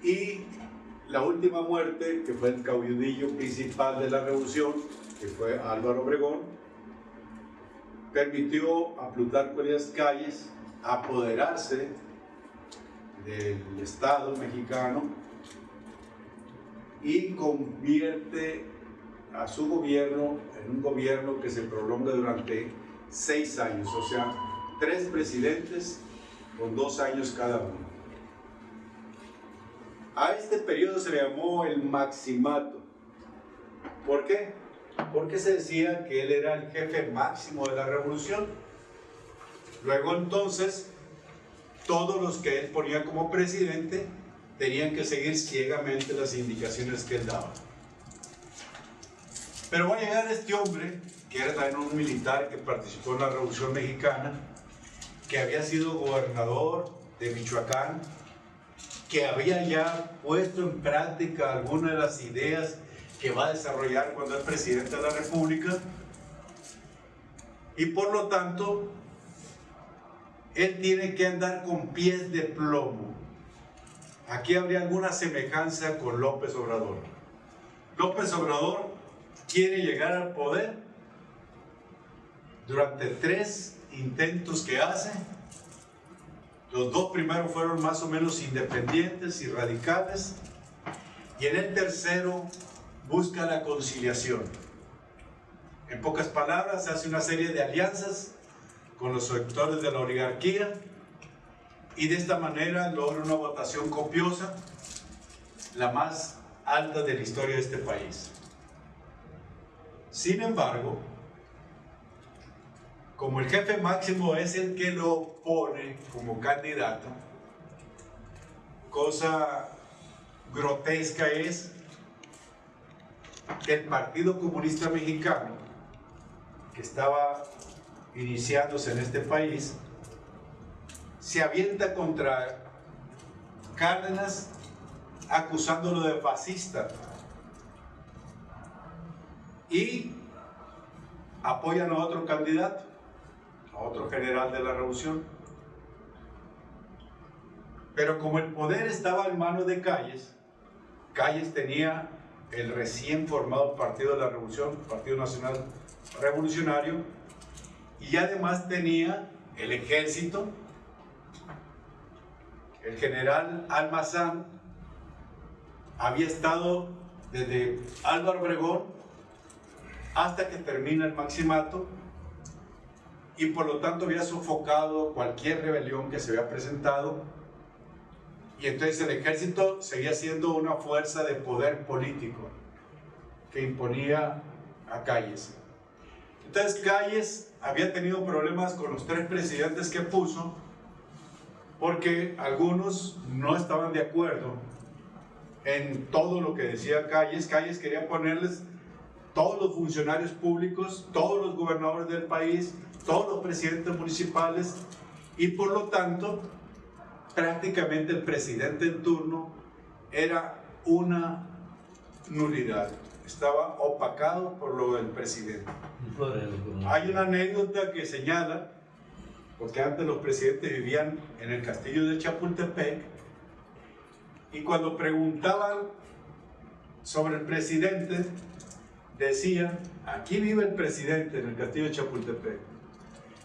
Y la última muerte, que fue el caudillo principal de la revolución, que fue Álvaro Obregón, permitió a Plutarco Elías Calles apoderarse del Estado mexicano y convierte a su gobierno en un gobierno que se prolonga durante 6 años, o sea, 3 presidentes con 2 años cada uno. A este periodo se le llamó el Maximato. ¿Por qué? Porque se decía que él era el jefe máximo de la revolución. Luego entonces, todos los que él ponía como presidente tenían que seguir ciegamente las indicaciones que él daba. Pero va a llegar este hombre, que era también un militar que participó en la Revolución Mexicana, que había sido gobernador de Michoacán, que había ya puesto en práctica algunas de las ideas que va a desarrollar cuando es presidente de la República, y por lo tanto él tiene que andar con pies de plomo. Aquí habría alguna semejanza con López Obrador. López Obrador quiere llegar al poder. Durante 3 intentos que hace, los 2 primeros fueron más o menos independientes y radicales, y en el tercero busca la conciliación. En pocas palabras, hace una serie de alianzas con los sectores de la oligarquía y de esta manera logra una votación copiosa, la más alta de la historia de este país. Sin embargo, como el jefe máximo es el que lo pone como candidato, cosa grotesca es que el Partido Comunista Mexicano, que estaba iniciándose en este país, se avienta contra Cárdenas acusándolo de fascista y apoyan a otro candidato, a otro general de la revolución. Pero como el poder estaba en manos de Calles, Calles tenía el recién formado Partido de la Revolución, Partido Nacional Revolucionario, y además tenía el ejército. El general Almazán había estado desde Álvaro Obregón hasta que termina el Maximato, y por lo tanto había sofocado cualquier rebelión que se había presentado, y entonces el ejército seguía siendo una fuerza de poder político que imponía a Calles. Entonces Calles había tenido problemas con los 3 presidentes que puso, porque algunos no estaban de acuerdo en todo lo que decía Calles. Calles quería ponerles todos los funcionarios públicos, todos los gobernadores del país, todos los presidentes municipales, y por lo tanto prácticamente el presidente en turno era una nulidad, estaba opacado por lo del presidente. Hay una anécdota que señala, porque antes los presidentes vivían en el castillo de Chapultepec, y cuando preguntaban sobre el presidente, decían: aquí vive el presidente en el castillo de Chapultepec,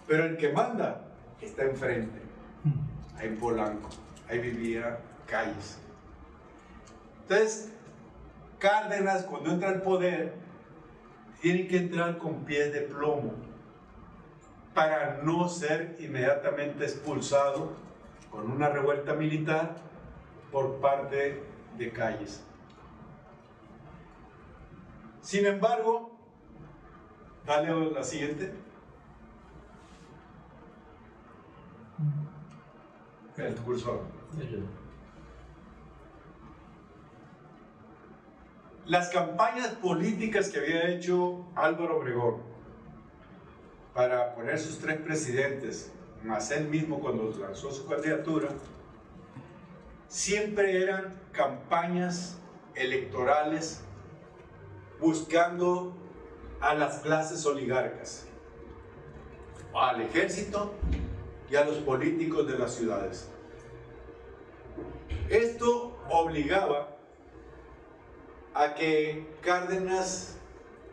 pero el que manda está enfrente, ahí en Polanco, ahí vivía Calles. Entonces Cárdenas, cuando entra al poder, tiene que entrar con pies de plomo para no ser inmediatamente expulsado con una revuelta militar por parte de Calles. Sin embargo, dale la siguiente. El cursor. Las campañas políticas que había hecho Álvaro Obregón para poner sus 3 presidentes, más él mismo cuando lanzó su candidatura, siempre eran campañas electorales buscando a las clases oligarcas, al ejército y a los políticos de las ciudades. Esto obligaba a que Cárdenas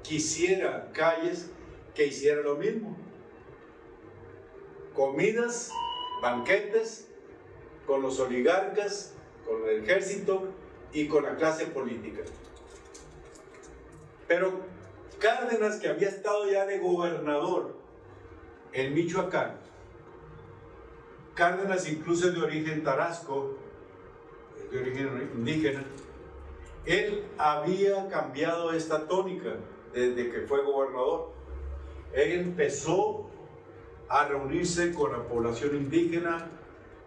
quisiera Calles que hiciera lo mismo. Comidas, banquetes con los oligarcas, con el ejército y con la clase política. Pero Cárdenas, que había estado ya de gobernador en Michoacán, Cárdenas incluso de origen tarasco, de origen indígena, él había cambiado esta tónica desde que fue gobernador. Él empezó a reunirse con la población indígena,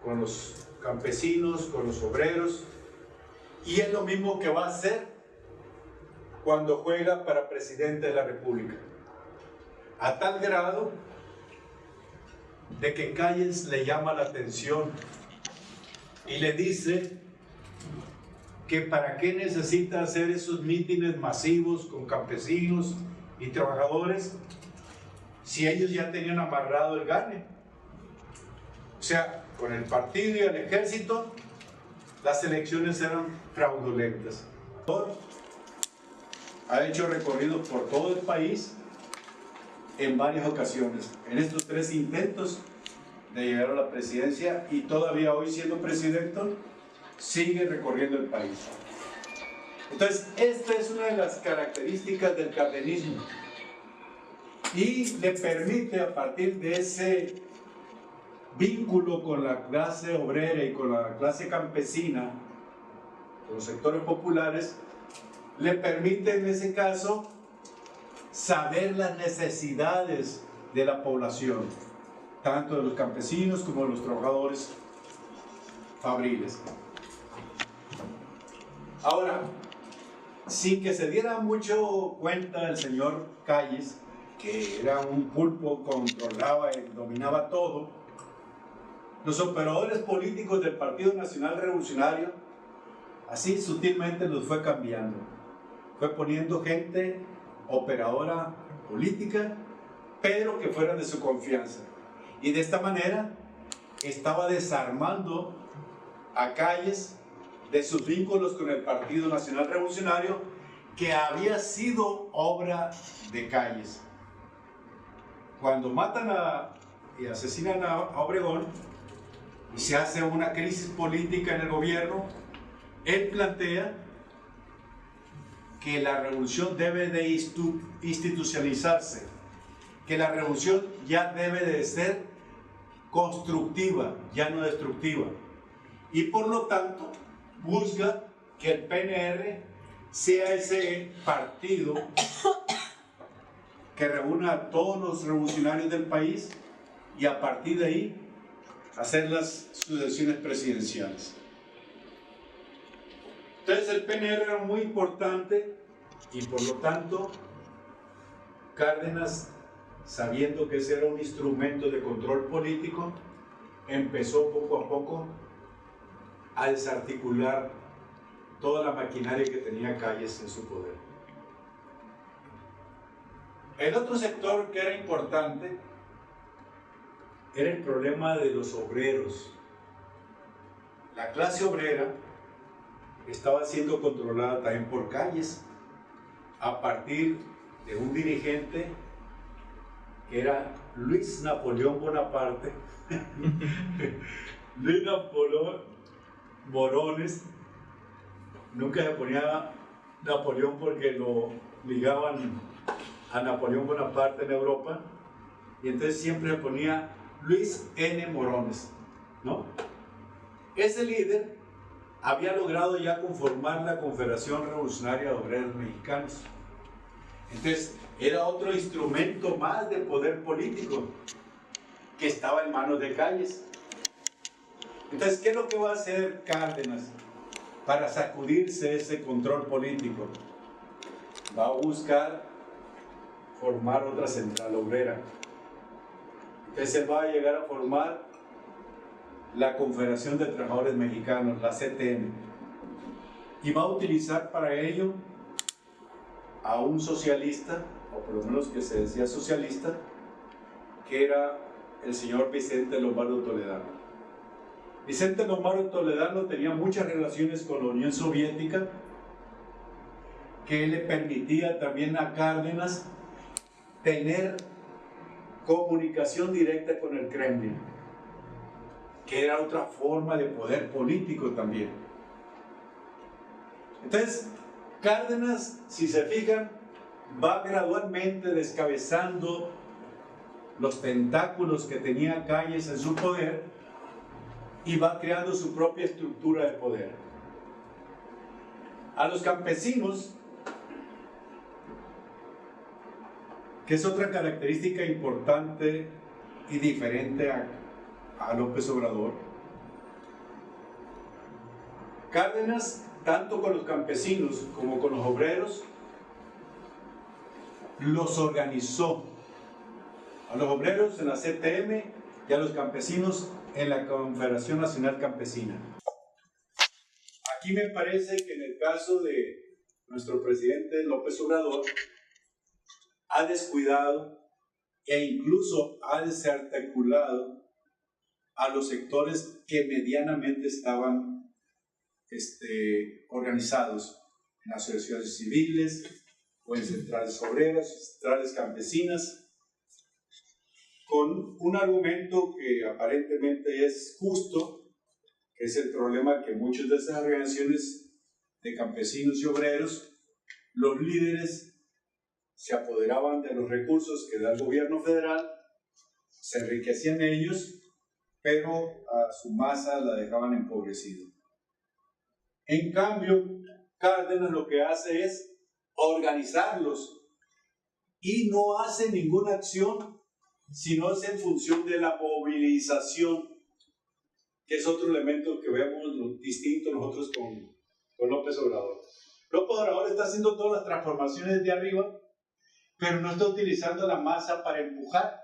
con los campesinos, con los obreros, y es lo mismo que va a hacer cuando juega para presidente de la República, a tal grado de que Calles le llama la atención y le dice que para qué necesita hacer esos mítines masivos con campesinos y trabajadores si ellos ya tenían amarrado el gane. O sea, con el partido y el ejército, las elecciones eran fraudulentas. Ha hecho recorridos por todo el país en varias ocasiones, en estos 3 intentos de llegar a la presidencia, y todavía hoy, siendo presidente, sigue recorriendo el país. Entonces, esta es una de las características del cardenismo y le permite, a partir de ese vínculo con la clase obrera y con la clase campesina, con los sectores populares, le permite en ese caso saber las necesidades de la población, tanto de los campesinos como de los trabajadores fabriles. Ahora, sin que se diera mucho cuenta el señor Calles, que era un pulpo, controlaba y dominaba todo, los operadores políticos del Partido Nacional Revolucionario, así sutilmente los fue cambiando. Fue poniendo gente operadora política, pero que fuera de su confianza. Y de esta manera estaba desarmando a Calles de sus vínculos con el Partido Nacional Revolucionario, que había sido obra de Calles. Cuando matan y asesinan a Obregón y se hace una crisis política en el gobierno, él plantea que la revolución debe de institucionalizarse, que la revolución ya debe de ser constructiva, ya no destructiva, y por lo tanto busca que el PNR sea ese partido que reúna a todos los revolucionarios del país y a partir de ahí hacer las sucesiones presidenciales. Entonces el PNR era muy importante y por lo tanto Cárdenas, sabiendo que ese era un instrumento de control político, empezó poco a poco a desarticular toda la maquinaria que tenía Calles en su poder. El otro sector que era importante era el problema de los obreros. La clase obrera estaba siendo controlada también por Calles a partir de un dirigente que era Luis Napoleón Bonaparte. Luis Napoleón Morones, nunca se ponía Napoleón porque lo ligaban a Napoleón Bonaparte en Europa, y entonces siempre se ponía Luis N. Morones, ¿no? Ese líder había logrado ya conformar la Confederación Revolucionaria de Obreros Mexicanos. Entonces era otro instrumento más de poder político que estaba en manos de Calles. Entonces, ¿qué es lo que va a hacer Cárdenas para sacudirse ese control político? Va a buscar formar otra central obrera. Entonces él va a llegar a formar la Confederación de Trabajadores Mexicanos, la CTM, y va a utilizar para ello a un socialista, o por lo menos que se decía socialista, que era el señor Vicente Lombardo Toledano. Vicente Lombardo Toledano tenía muchas relaciones con la Unión Soviética, que le permitía también a Cárdenas tener comunicación directa con el Kremlin, que era otra forma de poder político también. Entonces, Cárdenas, si se fijan, va gradualmente descabezando los tentáculos que tenía Calles en su poder y va creando su propia estructura de poder. A los campesinos, que es otra característica importante y diferente a López Obrador, Cárdenas, tanto con los campesinos como con los obreros, los organizó. A los obreros en la CTM y a los campesinos en la Confederación Nacional Campesina. Aquí me parece que en el caso de nuestro presidente López Obrador ha descuidado e incluso ha desarticulado a los sectores que medianamente estaban organizados en asociaciones civiles o en centrales obreras, centrales campesinas, con un argumento que aparentemente es justo, que es el problema que muchas de esas organizaciones de campesinos y obreros, los líderes se apoderaban de los recursos que da el gobierno federal, se enriquecían ellos, pero a su masa la dejaban empobrecida. En cambio, Cárdenas lo que hace es organizarlos y no hace ninguna acción, sino es en función de la movilización, que es otro elemento que vemos distinto nosotros con López Obrador. López Obrador está haciendo todas las transformaciones de arriba, pero no está utilizando la masa para empujar,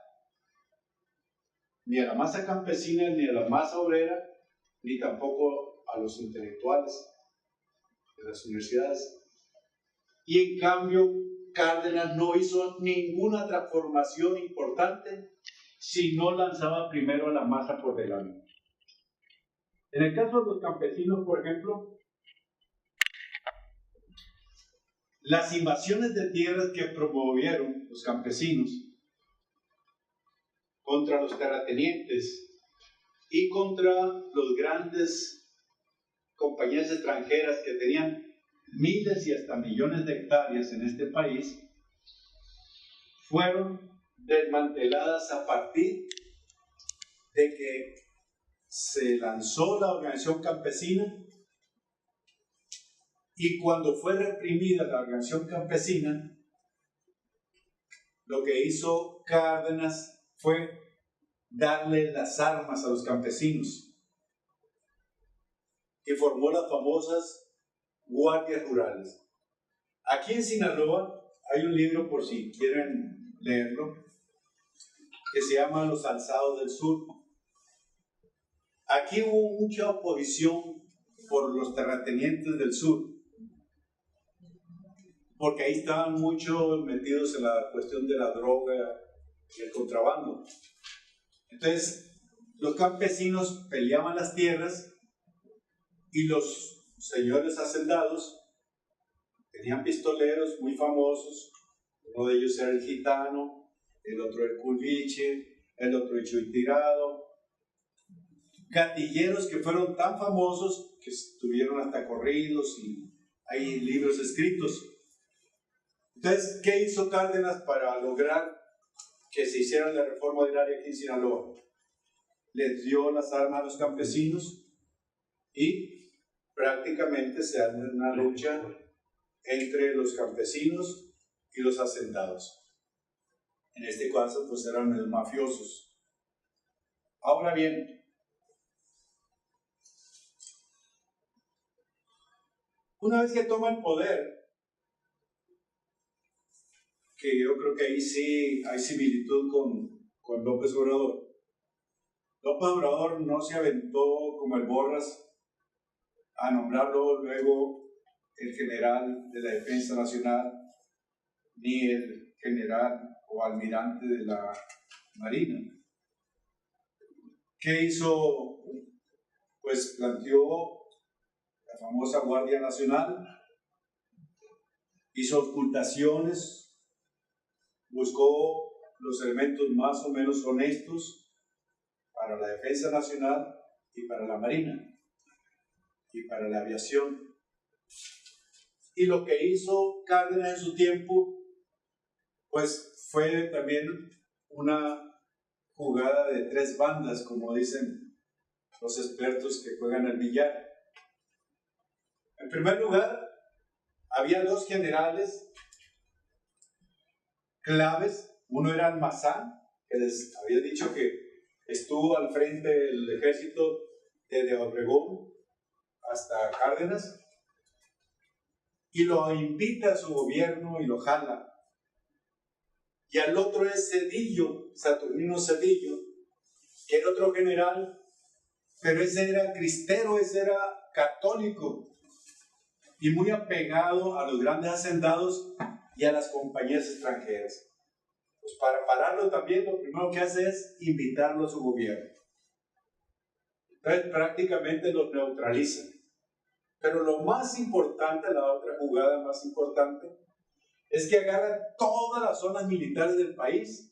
ni a la masa campesina, ni a la masa obrera, ni tampoco a los intelectuales de las universidades. Y en cambio, Cárdenas no hizo ninguna transformación importante si no lanzaba primero a la masa por delante. En el caso de los campesinos, por ejemplo, las invasiones de tierras que promovieron los campesinos contra los terratenientes y contra los grandes compañías extranjeras que tenían miles y hasta millones de hectáreas en este país, fueron desmanteladas a partir de que se lanzó la organización campesina, y cuando fue reprimida la organización campesina, lo que hizo Cárdenas fue darle las armas a los campesinos y formó las famosas guardias rurales. Aquí en Sinaloa hay un libro, por si quieren leerlo, que se llama Los Alzados del Sur. Aquí hubo mucha oposición por los terratenientes del sur, porque ahí estaban mucho metidos en la cuestión de la droga y el contrabando. Entonces, los campesinos peleaban las tierras y los señores hacendados tenían pistoleros muy famosos. Uno de ellos era el Gitano, el otro el Culiche, el otro el Chuy Tirado. Gatilleros que fueron tan famosos que tuvieron hasta corridos y hay libros escritos. Entonces, ¿qué hizo Cárdenas para lograr que se hiciera la reforma agraria aquí en Sinaloa? Les dio las armas a los campesinos y prácticamente se armó una lucha entre los campesinos y los hacendados. En este caso, pues eran los mafiosos. Ahora bien, una vez que toma el poder, que yo creo que ahí sí hay similitud con López Obrador. López Obrador no se aventó como el Borras a nombrarlo luego el general de la Defensa Nacional, ni el general o almirante de la Marina. ¿Qué hizo pues planteó la famosa Guardia Nacional, hizo ocultaciones, buscó los elementos más o menos honestos para la defensa nacional y para la marina y para la aviación. Y lo que hizo Cárdenas en su tiempo, pues fue también una jugada de tres bandas, como dicen los expertos que juegan al billar. En primer lugar, había dos generales claves. Uno era Almazán, que les había dicho que estuvo al frente del ejército desde Obregón hasta Cárdenas, y lo invita a su gobierno y lo jala. Y al otro es Zedillo, Saturnino Zedillo, que era otro general, pero ese era cristero, ese era católico y muy apegado a los grandes hacendados y a las compañías extranjeras. Pues para pararlo también, lo primero que hace es invitarlo a su gobierno. Entonces prácticamente los neutraliza. Pero lo más importante, la otra jugada más importante, es que agarra todas las zonas militares del país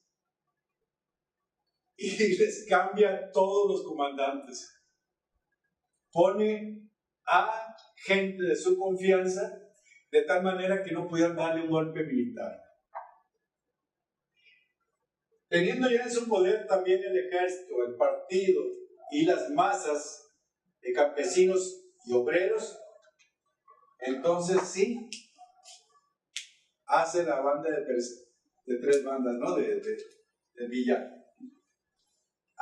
y les cambia a todos los comandantes. Pone a gente de su confianza de tal manera que no pudieran darle un golpe militar. Teniendo ya en su poder también el ejército, el partido y las masas de campesinos y obreros, entonces sí, hace la banda de tres bandas, ¿no? De Villa.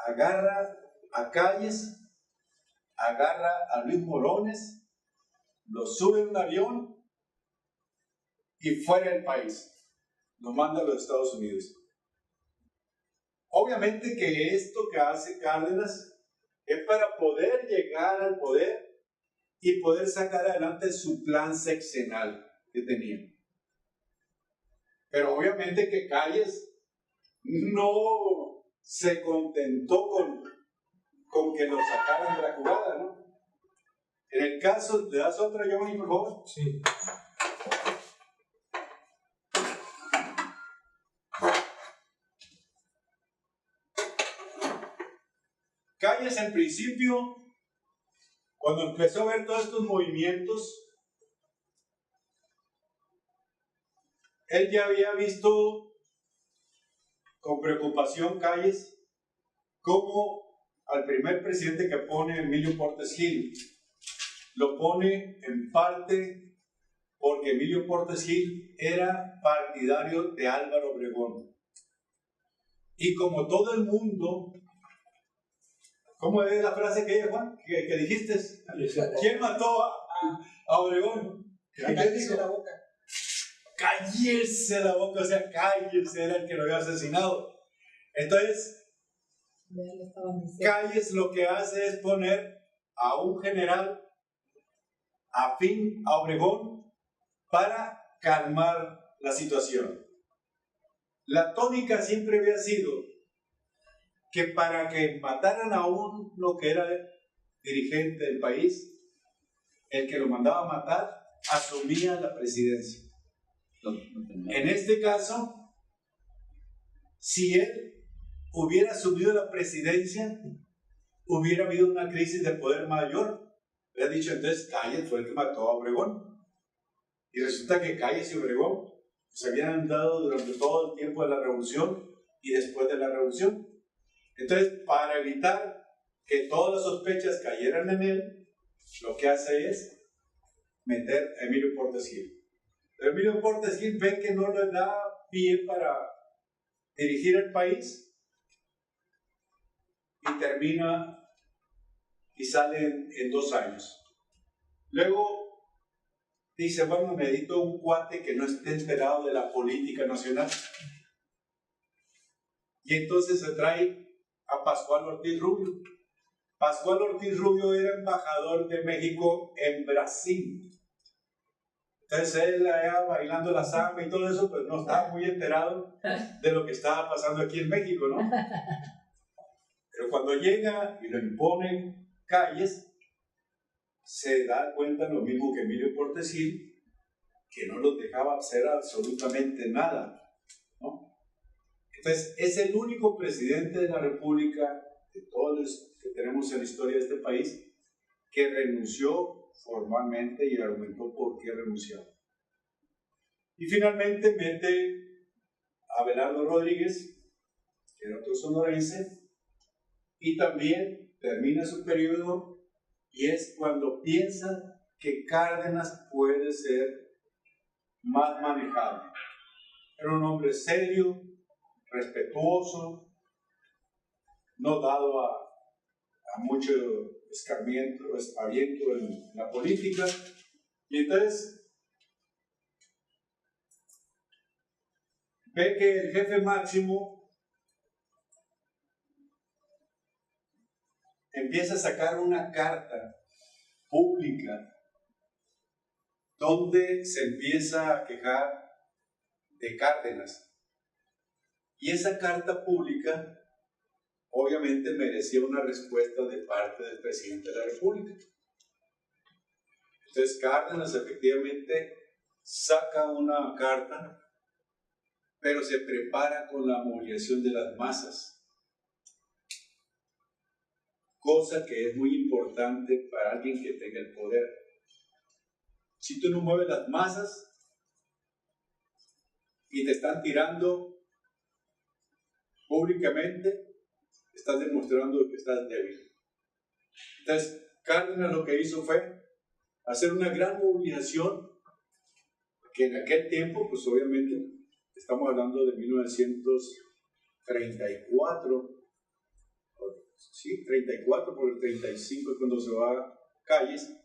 Agarra a Calles, agarra a Luis Morones, lo sube en un avión y fuera del país. Lo manda a los Estados Unidos. Obviamente que esto que hace Cárdenas es para poder llegar al poder y poder sacar adelante su plan sexenal que tenía. Pero obviamente que Calles no se contentó con que lo sacaran de la jugada, ¿no? En el caso, ¿le das otra, Giovanni, por favor? Sí. Calles, en principio, cuando empezó a ver todos estos movimientos, él ya había visto con preocupación, Calles, cómo al primer presidente que pone, Emilio Portes Gil, lo pone en parte porque Emilio Portes Gil era partidario de Álvaro Obregón. Y como todo el mundo, ¿cómo es la frase que Juan, que dijiste? ¿Quién mató a Obregón? Cállese la boca. Cállese la boca, o sea, Calles era el que lo había asesinado. Entonces, Calles lo que hace es poner a un general afín a Obregón para calmar la situación. La tónica siempre había sido que para que mataran a uno que era dirigente del país, el que lo mandaba a matar asumía la presidencia. En este caso, si él hubiera asumido la presidencia, hubiera habido una crisis de poder mayor. Le ha dicho, entonces Calles fue el que mató a Obregón. Y resulta que Calles y Obregón se habían dado durante todo el tiempo de la revolución y después de la revolución. Entonces, para evitar que todas las sospechas cayeran en él, lo que hace es meter a Emilio Portes Gil. Pero Emilio Portes Gil ve que no le da pie para dirigir el país y termina y sale en 2 años. Luego dice, bueno, necesito un cuate que no esté enterado de la política nacional. Y entonces se trae a Pascual Ortiz Rubio. Pascual Ortiz Rubio era embajador de México en Brasil. Entonces él allá bailando la samba y todo eso, pues no estaba muy enterado de lo que estaba pasando aquí en México, ¿no? Pero cuando llega y lo impone Calles, se da cuenta lo mismo que Emilio Portesil, que no los dejaba hacer absolutamente nada, ¿no? Entonces, es el único presidente de la República, de todos los que tenemos en la historia de este país, que renunció formalmente y argumentó por qué renunció. Y finalmente mete a Abelardo Rodríguez, que era otro sonorense, y también termina su periodo, y es cuando piensa que Cárdenas puede ser más manejable. Era un hombre serio, respetuoso, no dado a mucho escarmiento, espaviento en la política, y entonces ve que el jefe máximo empieza a sacar una carta pública donde se empieza a quejar de Cárdenas. Y esa carta pública obviamente merecía una respuesta de parte del presidente de la República. Entonces Cárdenas efectivamente saca una carta, pero se prepara con la movilización de las masas, cosa que es muy importante para alguien que tenga el poder. Si tú no mueves las masas y te están tirando públicamente, estás demostrando que estás débil. Entonces, Cárdenas lo que hizo fue hacer una gran movilización, que en aquel tiempo, pues obviamente, estamos hablando de 1934, sí, 34, por el 35 es cuando se va a Calles.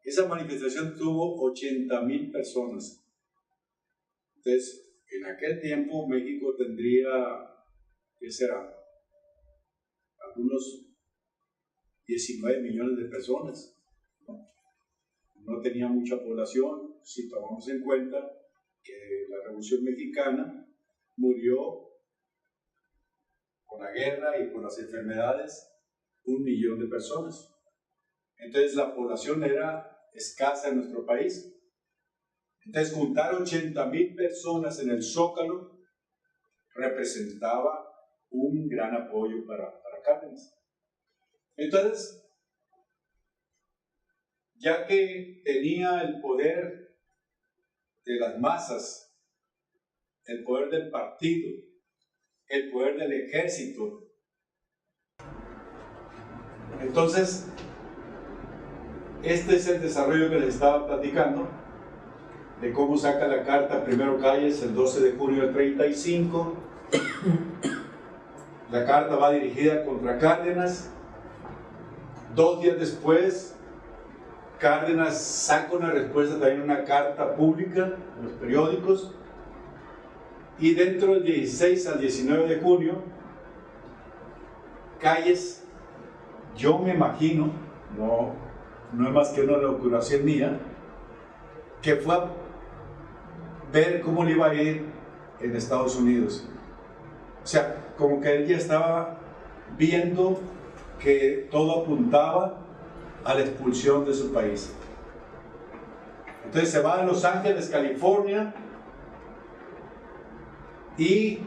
Esa manifestación tuvo 80,000 personas. Entonces, en aquel tiempo México tendría, ¿qué será? Algunos 19 millones de personas. No tenía mucha población, si tomamos en cuenta que la Revolución Mexicana murió con la guerra y con las enfermedades 1 millón de personas. Entonces la población era escasa en nuestro país. Entonces juntar 80,000 personas en el Zócalo representaba un gran apoyo para Cárdenas. Entonces, ya que tenía el poder de las masas, el poder del partido, el poder del ejército, entonces este es el desarrollo que les estaba platicando, de cómo saca la carta primero Calles el 12 de junio del 35. La carta va dirigida contra Cárdenas. 2 días después, Cárdenas saca una respuesta, también una carta pública en los periódicos, y dentro del 16 al 19 de junio, Calles, yo me imagino, no es más que una locuración mía, que fue a ver cómo le iba a ir en Estados Unidos. O sea, como que él ya estaba viendo que todo apuntaba a la expulsión de su país. Entonces se va a Los Ángeles, California, y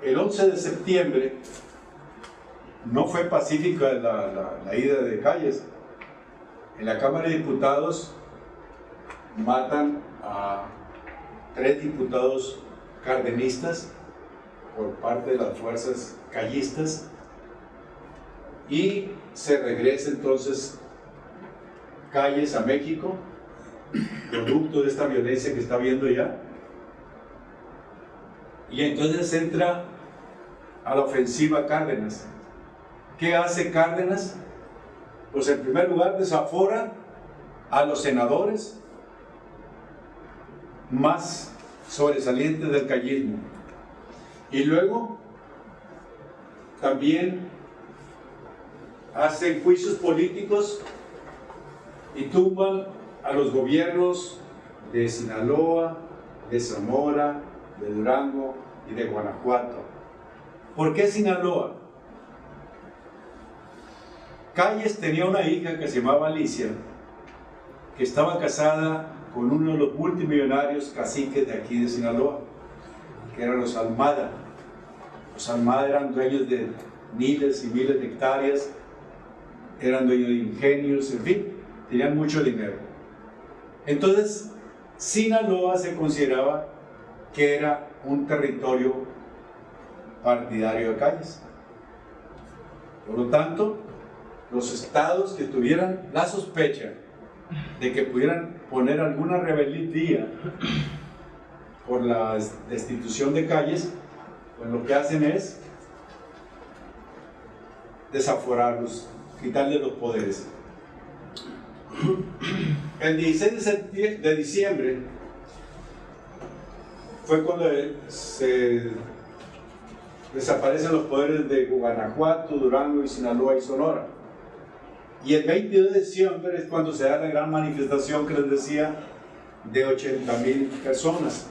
el 11 de septiembre no fue pacífica la ida de Calles. En la Cámara de Diputados matan a 3 diputados cardenistas por parte de las fuerzas callistas, y se regresa entonces Calles a México, producto de esta violencia que está viendo ya, y entonces entra a la ofensiva Cárdenas. ¿Qué hace Cárdenas? Pues en primer lugar desafora a los senadores más sobresalientes del callismo, y luego también hacen juicios políticos y tumban a los gobiernos de Sinaloa, de Zamora, de Durango y de Guanajuato. ¿Por qué Sinaloa? Calles tenía una hija que se llamaba Alicia, que estaba casada con uno de los multimillonarios caciques de aquí de Sinaloa, que eran los Almada. Los Almada eran dueños de miles y miles de hectáreas, eran dueños de ingenios, en fin, tenían mucho dinero. Entonces, Sinaloa se consideraba que era un territorio partidario de Calles. Por lo tanto, los estados que tuvieran la sospecha de que pudieran poner alguna rebeldía por la destitución de Calles, pues lo que hacen es desaforarlos, quitarle los poderes. El 16 de diciembre fue cuando se desaparecen los poderes de Guanajuato, Durango y Sinaloa y Sonora. Y el 22 de diciembre es cuando se da la gran manifestación que les decía de 80,000 personas.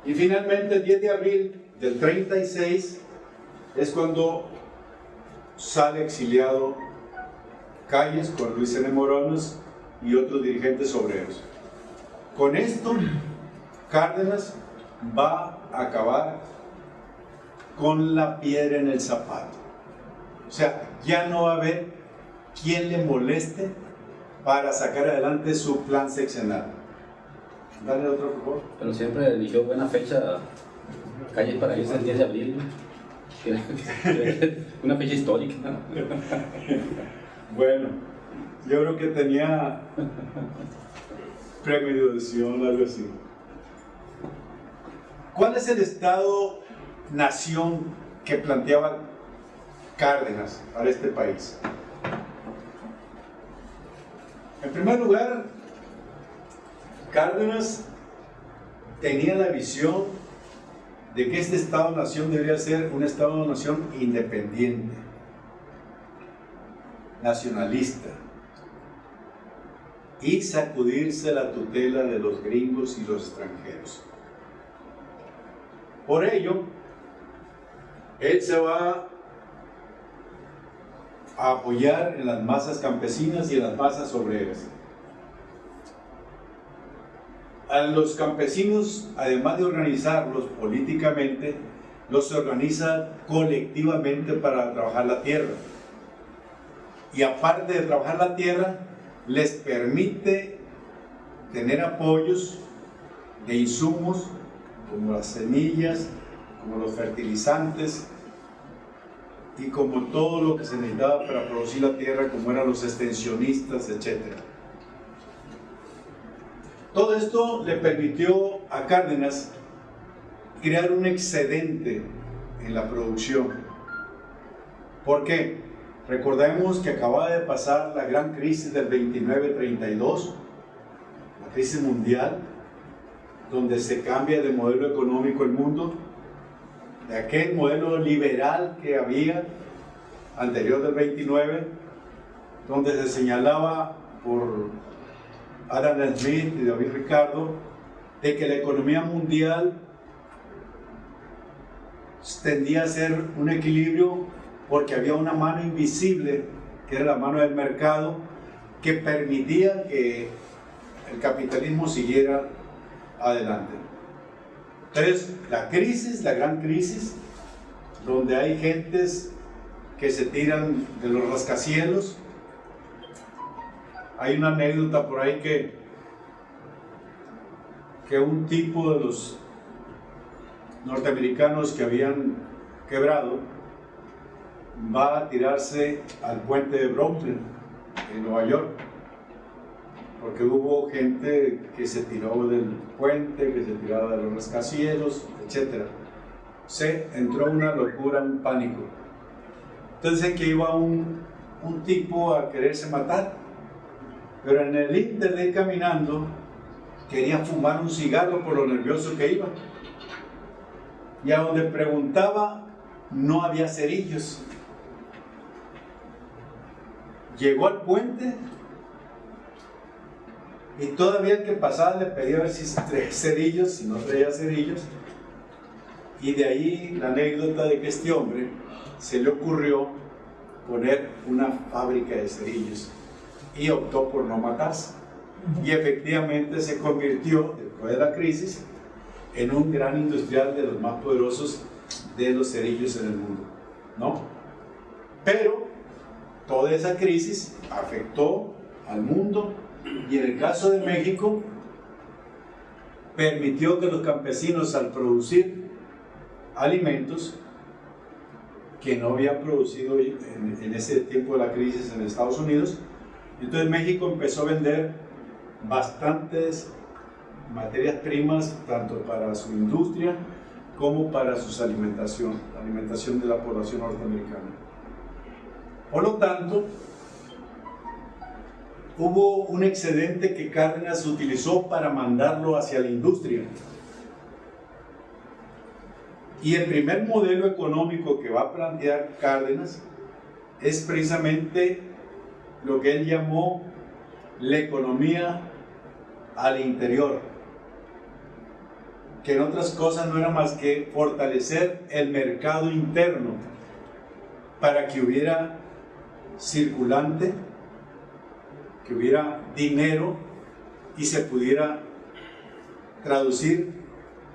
Y finalmente el 10 de abril del 36 es cuando sale exiliado Calles con Luis N. Morones y otros dirigentes obreros. Con esto, Cárdenas va a acabar con la piedra en el zapato. O sea, ya no va a haber quien le moleste para sacar adelante su plan sexenal. Dale otro, por favor. Pero siempre eligió buena fecha Calles para irse el 10 de abril. Una fecha histórica. Bueno, yo creo que tenía premeditación, algo así. ¿Cuál es el Estado-nación que planteaba Cárdenas para este país? En primer lugar, Cárdenas tenía la visión de que este Estado-nación debería ser un Estado-nación independiente, nacionalista, y sacudirse la tutela de los gringos y los extranjeros. Por ello, él se va a apoyar en las masas campesinas y en las masas obreras. A los campesinos, además de organizarlos políticamente, los organiza colectivamente para trabajar la tierra. Y aparte de trabajar la tierra, les permite tener apoyos de insumos como las semillas, como los fertilizantes y como todo lo que se necesitaba para producir la tierra, como eran los extensionistas, etc. Todo esto le permitió a Cárdenas crear un excedente en la producción. ¿Por qué? Recordemos que acababa de pasar la gran crisis del 29-32, la crisis mundial, donde se cambia de modelo económico el mundo, de aquel modelo liberal que había anterior del 29, donde se señalaba por Adam Smith y David Ricardo de que la economía mundial tendía a ser un equilibrio porque había una mano invisible, que era la mano del mercado, que permitía que el capitalismo siguiera adelante. Entonces, la crisis, la gran crisis, donde hay gentes que se tiran de los rascacielos. Hay una anécdota por ahí que un tipo de los norteamericanos que habían quebrado va a tirarse al puente de Brooklyn, en Nueva York, porque hubo gente que se tiró del puente, que se tiraba de los rascacielos, etc. Se entró una locura, un pánico. Entonces que iba un tipo a quererse matar, pero en el ínter de ir caminando quería fumar un cigarro por lo nervioso que iba, y a donde preguntaba no había cerillos. Llegó al puente y todavía el que pasaba le pedía a ver si traía cerillos, si no traía cerillos, y de ahí la anécdota de que este hombre se le ocurrió poner una fábrica de cerillos y optó por no matarse. Y efectivamente se convirtió, después de la crisis, en un gran industrial de los más poderosos de los cerillos en el mundo, ¿no? Pero toda esa crisis afectó al mundo y en el caso de México permitió que los campesinos, al producir alimentos que no habían producido en ese tiempo de la crisis en Estados Unidos, entonces México empezó a vender bastantes materias primas tanto para su industria como para su alimentación, la alimentación de la población norteamericana. Por lo tanto, hubo un excedente que Cárdenas utilizó para mandarlo hacia la industria. Y el primer modelo económico que va a plantear Cárdenas es precisamente lo que él llamó la economía al interior, que en otras cosas no era más que fortalecer el mercado interno para que hubiera circulante, que hubiera dinero y se pudiera traducir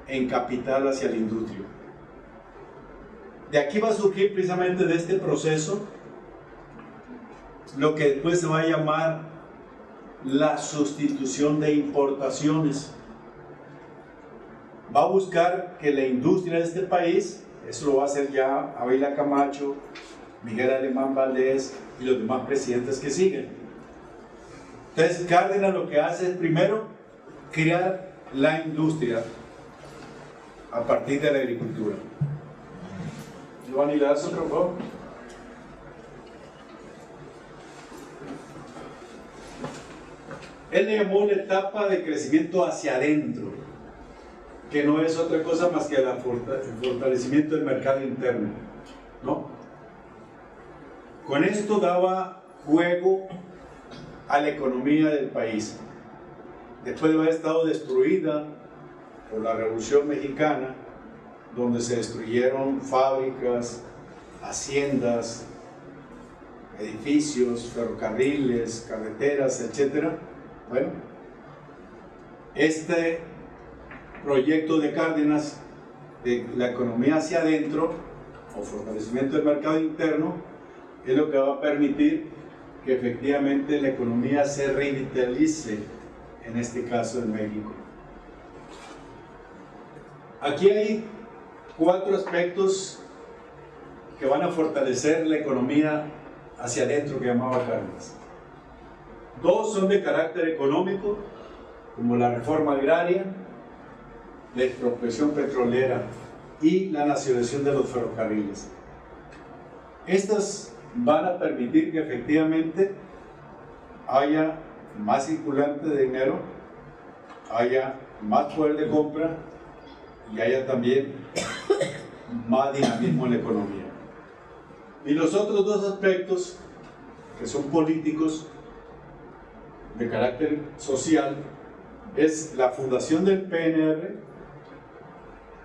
en capital hacia la industria. De aquí va a surgir precisamente de este proceso lo que después se va a llamar la sustitución de importaciones. Va a buscar que la industria de este país, eso lo va a hacer ya Ávila Camacho, Miguel Alemán Valdés y los demás presidentes que siguen. Entonces Cárdenas lo que hace es primero crear la industria a partir de la agricultura. Giovanni, ¿le das otro favor? Él le llamó la etapa de crecimiento hacia adentro, que no es otra cosa más que el fortalecimiento del mercado interno, ¿no? Con esto daba juego a la economía del país. Después de haber estado destruida por la Revolución Mexicana, donde se destruyeron fábricas, haciendas, edificios, ferrocarriles, carreteras, etc. Bueno, este proyecto de Cárdenas de la economía hacia adentro o fortalecimiento del mercado interno es lo que va a permitir que efectivamente la economía se revitalice, en este caso en México. Aquí hay 4 aspectos que van a fortalecer la economía hacia adentro que llamaba Cárdenas. 2 son de carácter económico, como la reforma agraria, la expropiación petrolera y la nacionalización de los ferrocarriles. Estas van a permitir que efectivamente haya más circulante de dinero, haya más poder de compra y haya también más dinamismo en la economía. Y los otros 2 aspectos, que son políticos, de carácter social, es la fundación del PNR,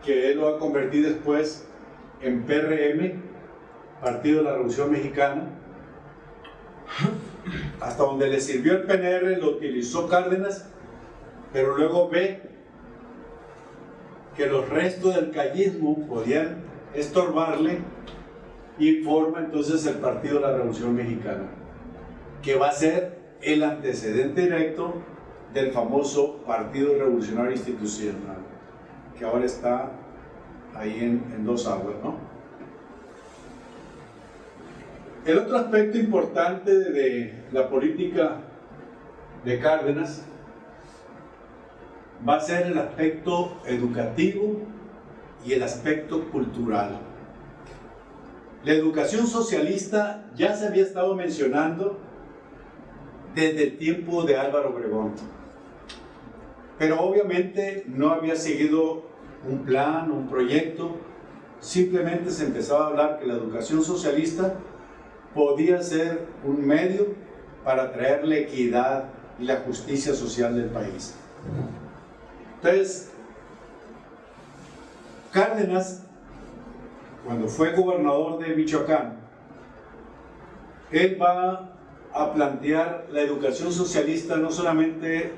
que él lo va a convertir después en PRM, Partido de la Revolución Mexicana. Hasta donde le sirvió el PNR lo utilizó Cárdenas, pero luego ve que los restos del callismo podían estorbarle y forma entonces el Partido de la Revolución Mexicana, que va a ser el antecedente directo del famoso Partido Revolucionario Institucional, que ahora está ahí en 2 aguas, ¿no? El otro aspecto importante de la política de Cárdenas va a ser el aspecto educativo y el aspecto cultural. La educación socialista ya se había estado mencionando desde el tiempo de Álvaro Obregón, pero obviamente no había seguido un plan, un proyecto. Simplemente se empezaba a hablar que la educación socialista podía ser un medio para traer la equidad y la justicia social del país. Entonces, Cárdenas, cuando fue gobernador de Michoacán, él va a plantear la educación socialista no solamente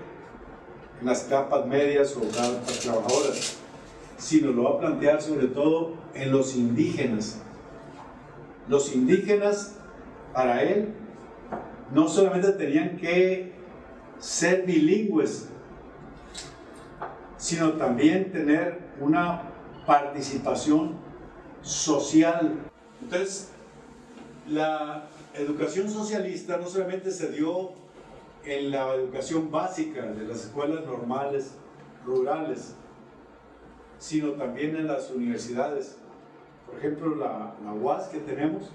en las capas medias o capas trabajadoras, sino lo va a plantear sobre todo en los indígenas. Los indígenas, para él, no solamente tenían que ser bilingües, sino también tener una participación social. Entonces, la educación socialista no solamente se dio en la educación básica de las escuelas normales, rurales, sino también en las universidades. Por ejemplo, la UAS que tenemos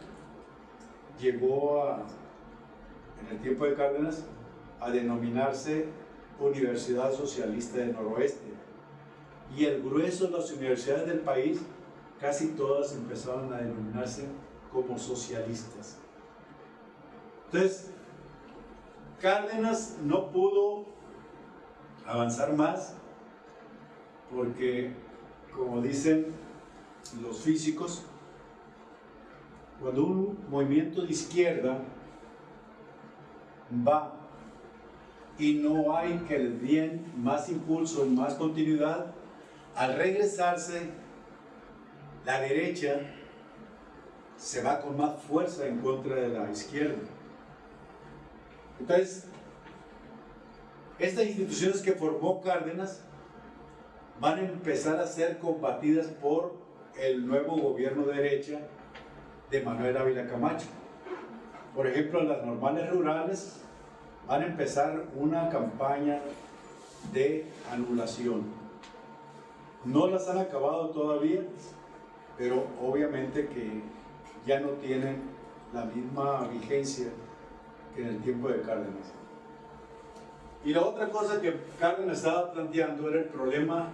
llegó en el tiempo de Cárdenas a denominarse Universidad Socialista del Noroeste, y el grueso de las universidades del país, casi todas empezaron a denominarse como socialistas. Entonces, Cárdenas no pudo avanzar más porque, como dicen los físicos, cuando un movimiento de izquierda va y no hay que le den más impulso y más continuidad, al regresarse, la derecha se va con más fuerza en contra de la izquierda. Entonces, estas instituciones que formó Cárdenas van a empezar a ser combatidas por el nuevo gobierno de derecha de Manuel Ávila Camacho. Por ejemplo, las normales rurales van a empezar una campaña de anulación. No las han acabado todavía, pero obviamente que ya no tienen la misma vigencia que en el tiempo de Cárdenas. Y la otra cosa que Cárdenas estaba planteando era el problema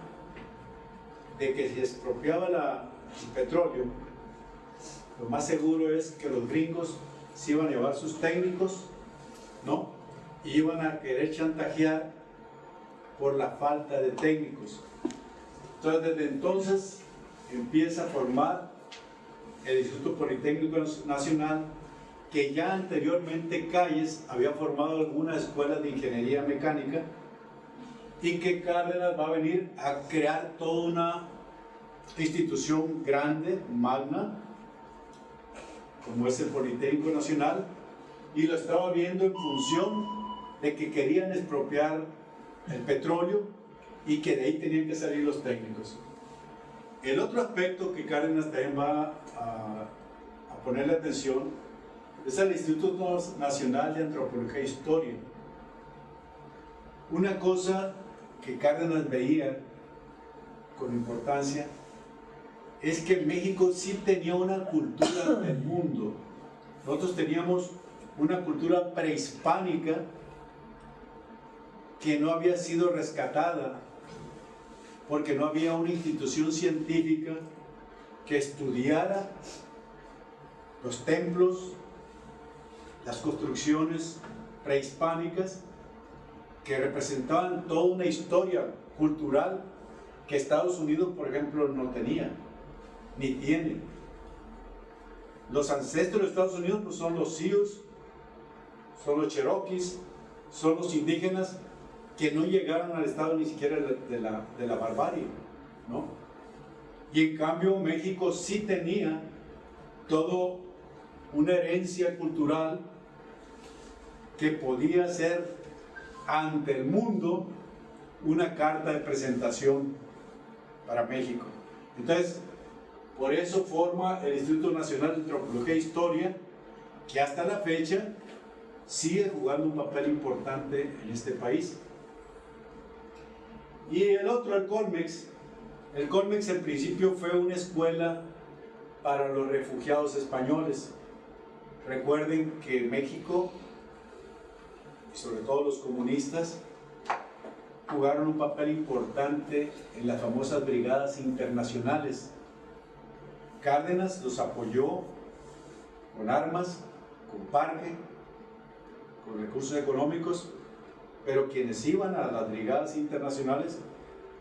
de que si expropiaba el petróleo, lo más seguro es que los gringos se iban a llevar sus técnicos, ¿no? Y iban a querer chantajear por la falta de técnicos. Entonces, desde entonces empieza a formar el Instituto Politécnico Nacional, que ya anteriormente Calles había formado algunas escuelas de ingeniería mecánica, y que Cárdenas va a venir a crear toda una institución grande, magna, como es el Politécnico Nacional, y lo estaba viendo en función de que querían expropiar el petróleo y que de ahí tenían que salir los técnicos. El otro aspecto que Cárdenas también va a ponerle atención es al Instituto Nacional de Antropología e Historia. Una cosa que Cárdenas veía con importancia es que México sí tenía una cultura del mundo. Nosotros teníamos una cultura prehispánica que no había sido rescatada porque no había una institución científica que estudiara los templos, las construcciones prehispánicas que representaban toda una historia cultural que Estados Unidos, por ejemplo, no tenía, ni tiene. Los ancestros de Estados Unidos pues, son los Sioux, son los Cherokees, son los indígenas que no llegaron al estado ni siquiera de la barbarie, ¿no? Y en cambio México sí tenía toda una herencia cultural que podía ser ante el mundo una carta de presentación para México. Entonces, por eso forma el Instituto Nacional de Antropología e Historia, que hasta la fecha sigue jugando un papel importante en este país. Y el otro, el Colmex. El Colmex en principio fue una escuela para los refugiados españoles. Recuerden que México, y sobre todo los comunistas, jugaron un papel importante en las famosas brigadas internacionales. Cárdenas los apoyó con armas, con parque, con recursos económicos, pero quienes iban a las brigadas internacionales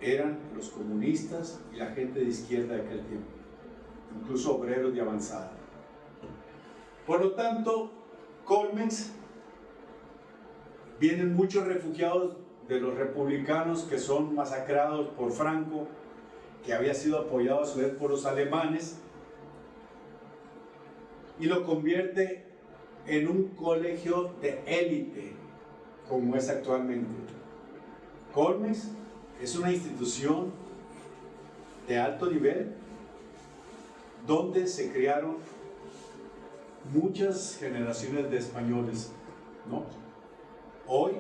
eran los comunistas y la gente de izquierda de aquel tiempo, incluso obreros de avanzada. Por lo tanto, Colmex vienen muchos refugiados de los republicanos que son masacrados por Franco, que había sido apoyado a su vez por los alemanes, y lo convierte en un colegio de élite, como es actualmente. Colmex es una institución de alto nivel donde se criaron muchas generaciones de españoles, ¿no? Hoy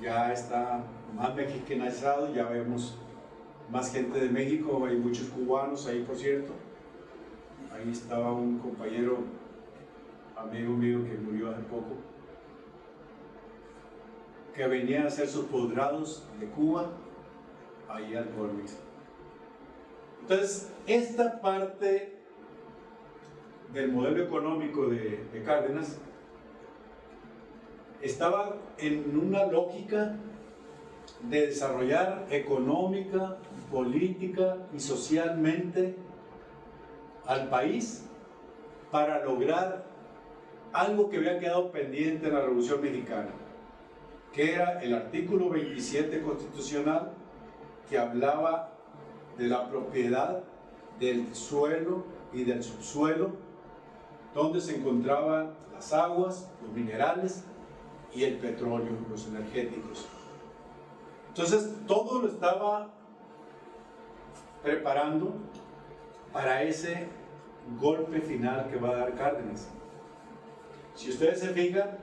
ya está más mexicanizado, ya vemos más gente de México, hay muchos cubanos ahí, por cierto. Ahí estaba un compañero, amigo mío, que murió hace poco, que venía a hacer sus posgrados de Cuba ahí al Colmex. Entonces, esta parte del modelo económico de Cárdenas estaba en una lógica de desarrollar económica, política y socialmente al país para lograr algo que había quedado pendiente en la Revolución Mexicana, que era el artículo 27 constitucional, que hablaba de la propiedad del suelo y del subsuelo, donde se encontraban las aguas, los minerales y el petróleo, los energéticos. Entonces, todo lo estaba preparando para ese golpe final que va a dar Cárdenas. Si ustedes se fijan,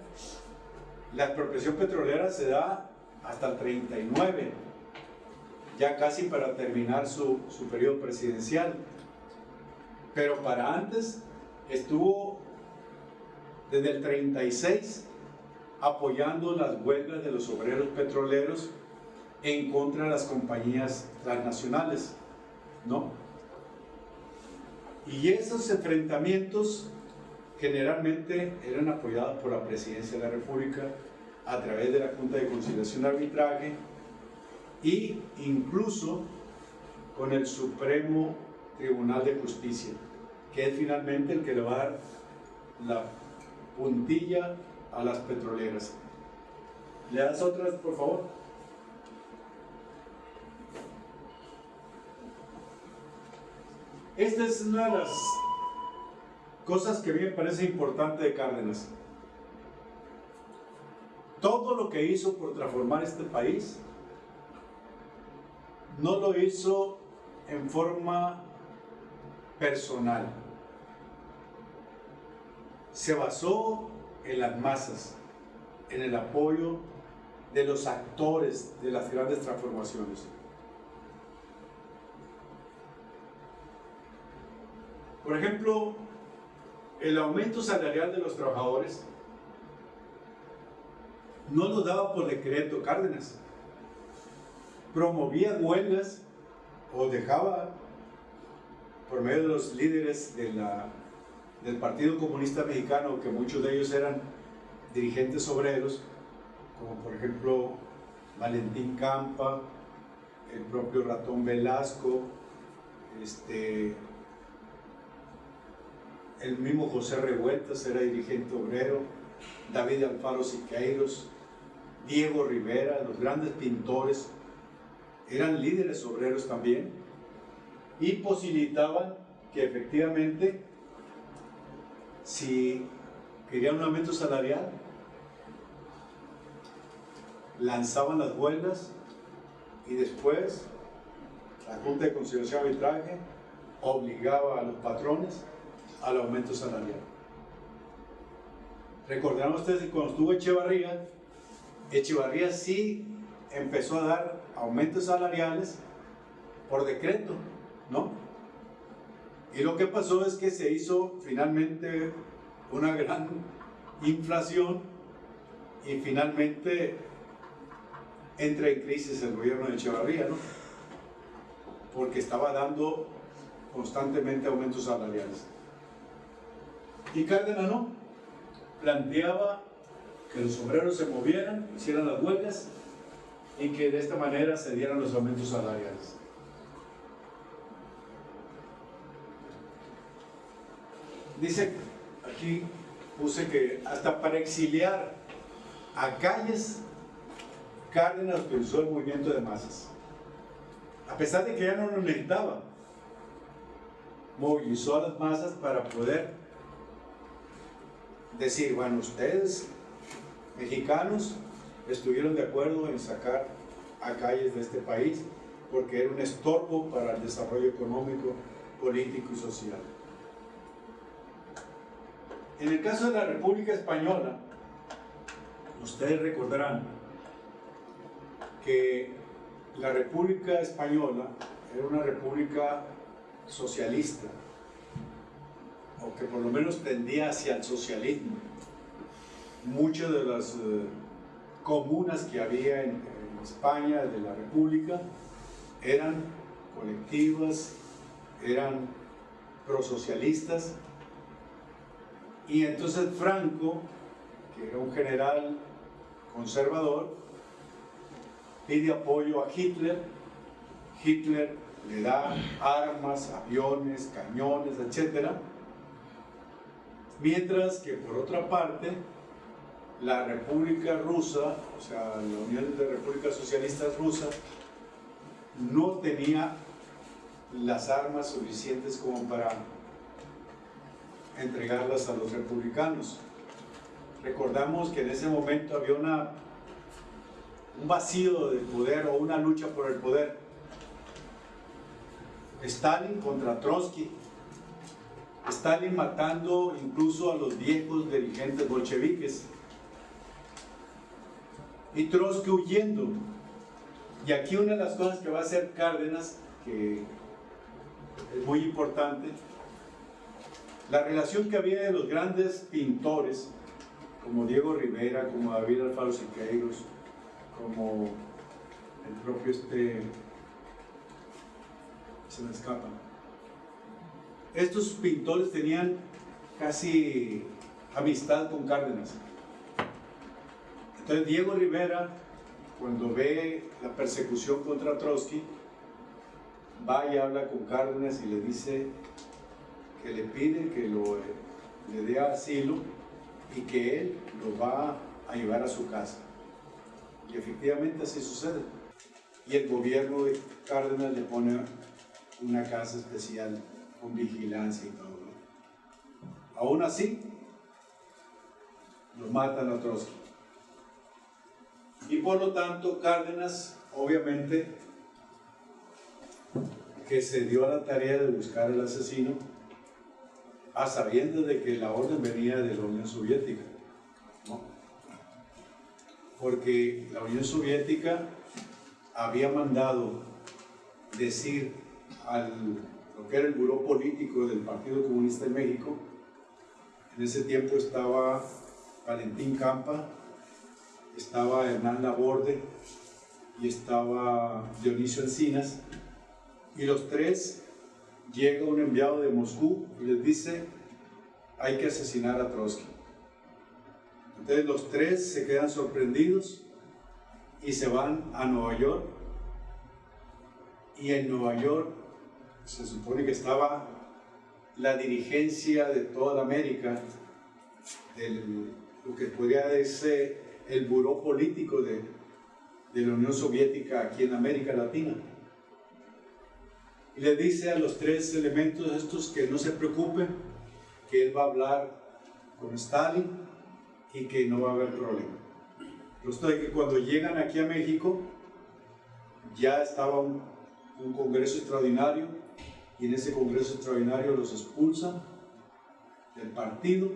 la expropiación petrolera se da hasta el 39, ya casi para terminar su periodo presidencial. Pero para antes estuvo desde el 36 apoyando las huelgas de los obreros petroleros en contra de las compañías transnacionales, ¿no? Y esos enfrentamientos generalmente eran apoyados por la Presidencia de la República a través de la Junta de Conciliación y Arbitraje, e incluso con el Supremo Tribunal de Justicia, que es finalmente el que le va a dar la puntilla a las petroleras. ¿Le das otras, por favor? Esta es una de las cosas que a mí me parece importante de Cárdenas. Todo lo que hizo por transformar este país no lo hizo en forma personal. Se basó en las masas, en el apoyo de los actores de las grandes transformaciones. Por ejemplo, el aumento salarial de los trabajadores no lo daba por decreto Cárdenas. Promovía huelgas o dejaba, por medio de los líderes del Partido Comunista Mexicano, que muchos de ellos eran dirigentes obreros, como por ejemplo Valentín Campa, el propio Ratón Velasco, el mismo José Revueltas era dirigente obrero, David Alfaro Siqueiros, Diego Rivera, los grandes pintores, eran líderes obreros también, y posibilitaban que efectivamente, si querían un aumento salarial, lanzaban las huelgas y después la Junta de Conciliación y Arbitraje obligaba a los patrones al aumento salarial. Recordarán ustedes que cuando estuvo Echevarría sí empezó a dar aumentos salariales por decreto, ¿no? Y lo que pasó es que se hizo finalmente una gran inflación y finalmente entra en crisis el gobierno de Echevarría, ¿no? Porque estaba dando constantemente aumentos salariales. Y Cárdenas no, planteaba que los obreros se movieran, hicieran las huelgas y que de esta manera se dieran los aumentos salariales. Dice aquí puse que hasta para exiliar a Calles, Cárdenas utilizó el movimiento de masas. A pesar de que ya no lo necesitaba, movilizó a las masas para poder decir, bueno, ustedes, mexicanos, estuvieron de acuerdo en sacar a Calles de este país porque era un estorbo para el desarrollo económico, político y social. En el caso de la República Española, ustedes recordarán que la República Española era una república socialista, o que por lo menos tendía hacia el socialismo. Muchas de las comunas que había en España de la República eran colectivas, eran prosocialistas, y entonces Franco, que era un general conservador, pide apoyo a Hitler. Hitler le da armas, aviones, cañones, etc. Mientras que por otra parte, la República Rusa, o sea, la Unión de Repúblicas Socialistas Rusas, no tenía las armas suficientes como para entregarlas a los republicanos. Recordamos que en ese momento había un vacío de poder o una lucha por el poder. Stalin contra Trotsky. Stalin matando incluso a los viejos dirigentes bolcheviques. Y Trotsky huyendo. Y aquí una de las cosas que va a hacer Cárdenas, que es muy importante, la relación que había de los grandes pintores, como Diego Rivera, como David Alfaro Siqueiros, como el propio se me escapa. Estos pintores tenían casi amistad con Cárdenas. Entonces Diego Rivera, cuando ve la persecución contra Trotsky, va y habla con Cárdenas y le dice que le pide que le dé asilo y que él lo va a llevar a su casa. Y efectivamente así sucede. Y el gobierno de Cárdenas le pone una casa especial con vigilancia y todo. Aún así, lo matan a Trotsky. Y por lo tanto, Cárdenas, obviamente, que se dio a la tarea de buscar al asesino, a sabiendas de que la orden venía de la Unión Soviética, ¿no? Porque la Unión Soviética había mandado decir lo que era el buró político del Partido Comunista en México. En ese tiempo estaba Valentín Campa, estaba Hernán Laborde y estaba Dionisio Encinas, y los tres, llega un enviado de Moscú y les dice: hay que asesinar a Trotsky. Entonces los tres se quedan sorprendidos y se van a Nueva York, y en Nueva York se supone que estaba la dirigencia de toda la América, lo que podría decirse el buró político de la Unión Soviética aquí en América Latina. Y le dice a los tres elementos estos que no se preocupen, que él va a hablar con Stalin y que no va a haber problema. Esto de que cuando llegan aquí a México ya estaba un congreso extraordinario, y en ese congreso extraordinario los expulsan del partido.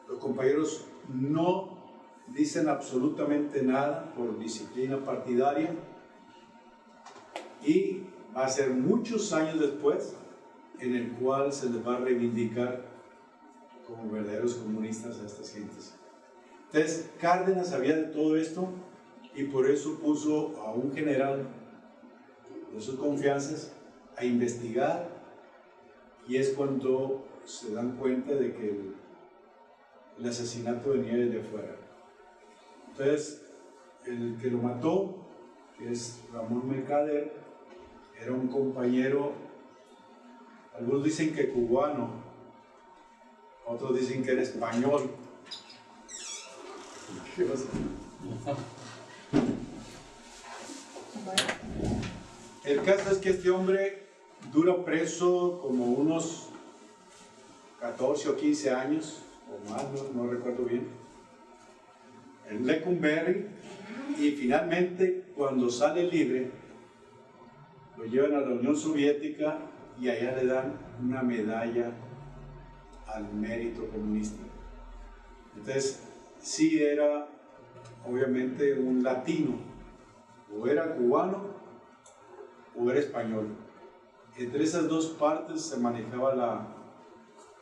Los compañeros no dicen absolutamente nada por disciplina partidaria, y va a ser muchos años después en el cual se les va a reivindicar como verdaderos comunistas a estas gentes. Entonces Cárdenas sabía de todo esto y por eso puso a un general de sus confianzas a investigar, y es cuando se dan cuenta de que el asesinato venía desde afuera. Entonces el que lo mató, que es Ramón Mercader, era un compañero, algunos dicen que cubano, otros dicen que era español. ¿Qué pasa? El caso es que este hombre dura preso como unos 14 o 15 años, o más, no recuerdo bien, en Lecumberri, y finalmente cuando sale libre, lo llevan a la Unión Soviética y allá le dan una medalla al mérito comunista. Entonces, sí era obviamente un latino, o era cubano o era español. Entre esas dos partes se manejaba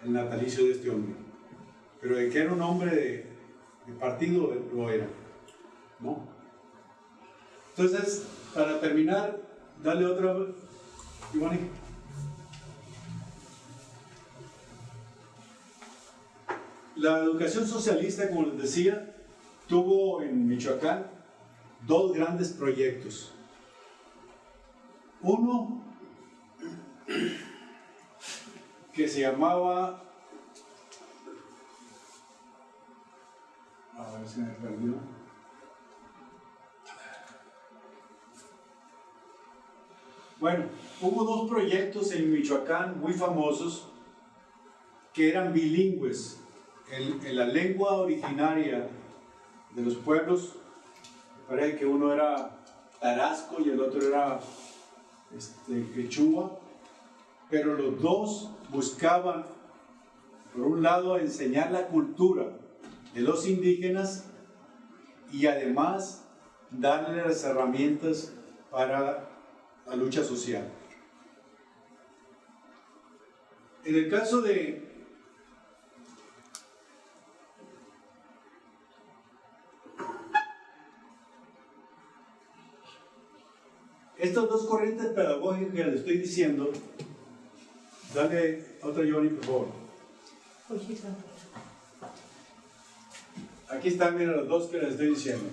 el natalicio de este hombre. Pero de que era un hombre de partido, lo era, ¿no? Entonces, para terminar, dale otra, Giovanni. La educación socialista, como les decía, tuvo en Michoacán dos grandes proyectos. Uno que se llamaba, a ver si me perdió, bueno, hubo dos proyectos en Michoacán muy famosos que eran bilingües en la lengua originaria de los pueblos. Me parece que uno era tarasco y el otro era quechua, pero los dos buscaban, por un lado, enseñar la cultura de los indígenas y además darles las herramientas para la lucha social. En el caso de estas dos corrientes pedagógicas que les estoy diciendo, dale otra, Johnny, por favor. Aquí están, mira, los dos que les estoy diciendo.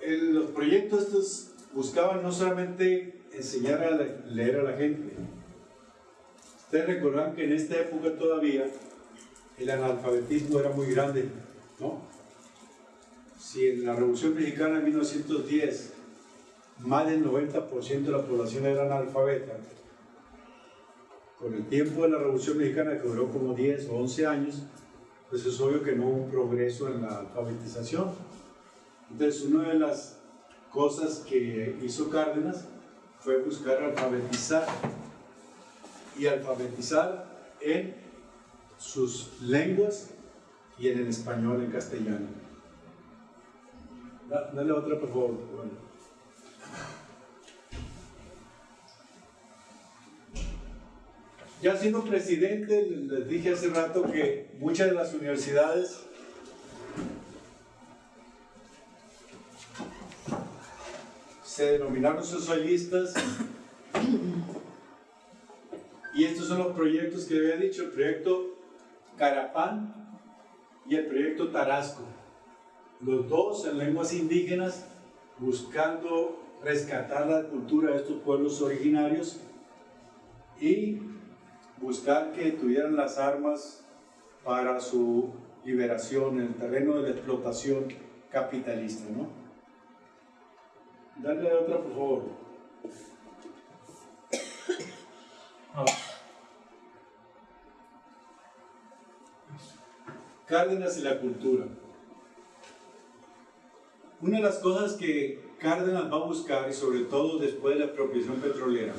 Los proyectos estos buscaban no solamente enseñar a leer a la gente. Ustedes recordarán que en esta época todavía el analfabetismo era muy grande, ¿no? Si en la Revolución Mexicana en 1910 más del 90% de la población era analfabeta, con el tiempo de la Revolución Mexicana, que duró como 10 o 11 años, pues es obvio que no hubo un progreso en la alfabetización. Entonces, una de las cosas que hizo Cárdenas fue buscar alfabetizar, y alfabetizar en sus lenguas y en el español, en castellano. Dale otra, por favor. Bueno. Ya siendo presidente, les dije hace rato que muchas de las universidades se denominaron socialistas, y estos son los proyectos que había dicho: el proyecto Carapán y el proyecto Tarasco, los dos en lenguas indígenas, buscando rescatar la cultura de estos pueblos originarios y buscar que tuvieran las armas para su liberación en el terreno de la explotación capitalista, ¿no? Dale otra, por favor. Cárdenas y la cultura. Una de las cosas que Cárdenas va a buscar, y sobre todo después de la expropiación petrolera,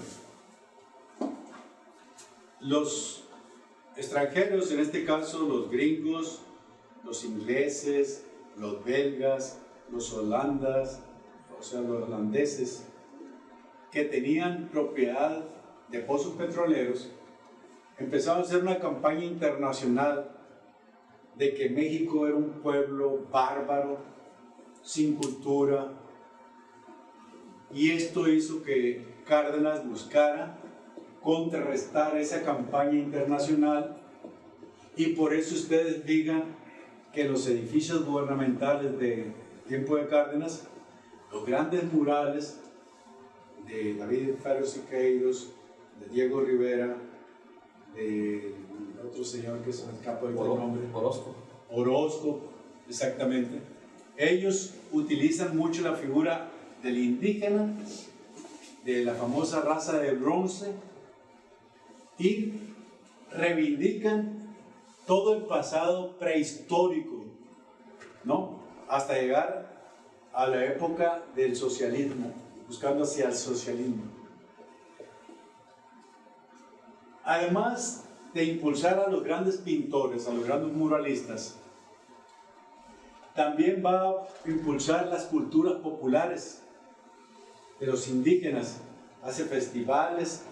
los extranjeros, en este caso los gringos, los ingleses, los belgas, los holandeses, que tenían propiedad de pozos petroleros, empezaron a hacer una campaña internacional de que México era un pueblo bárbaro, sin cultura, y esto hizo que Cárdenas buscara contrarrestar esa campaña internacional, y por eso ustedes digan que los edificios gubernamentales de tiempo de Cárdenas, los grandes murales de David Ferro Siqueiros, de Diego Rivera, de otro señor que se me escapa el nombre, Orozco, exactamente, ellos utilizan mucho la figura del indígena, de la famosa raza de bronce, y reivindican todo el pasado prehistórico, ¿no? Hasta llegar a la época del socialismo, buscando hacia el socialismo. Además de impulsar a los grandes pintores, a los grandes muralistas, también va a impulsar las culturas populares de los indígenas, hace festivales.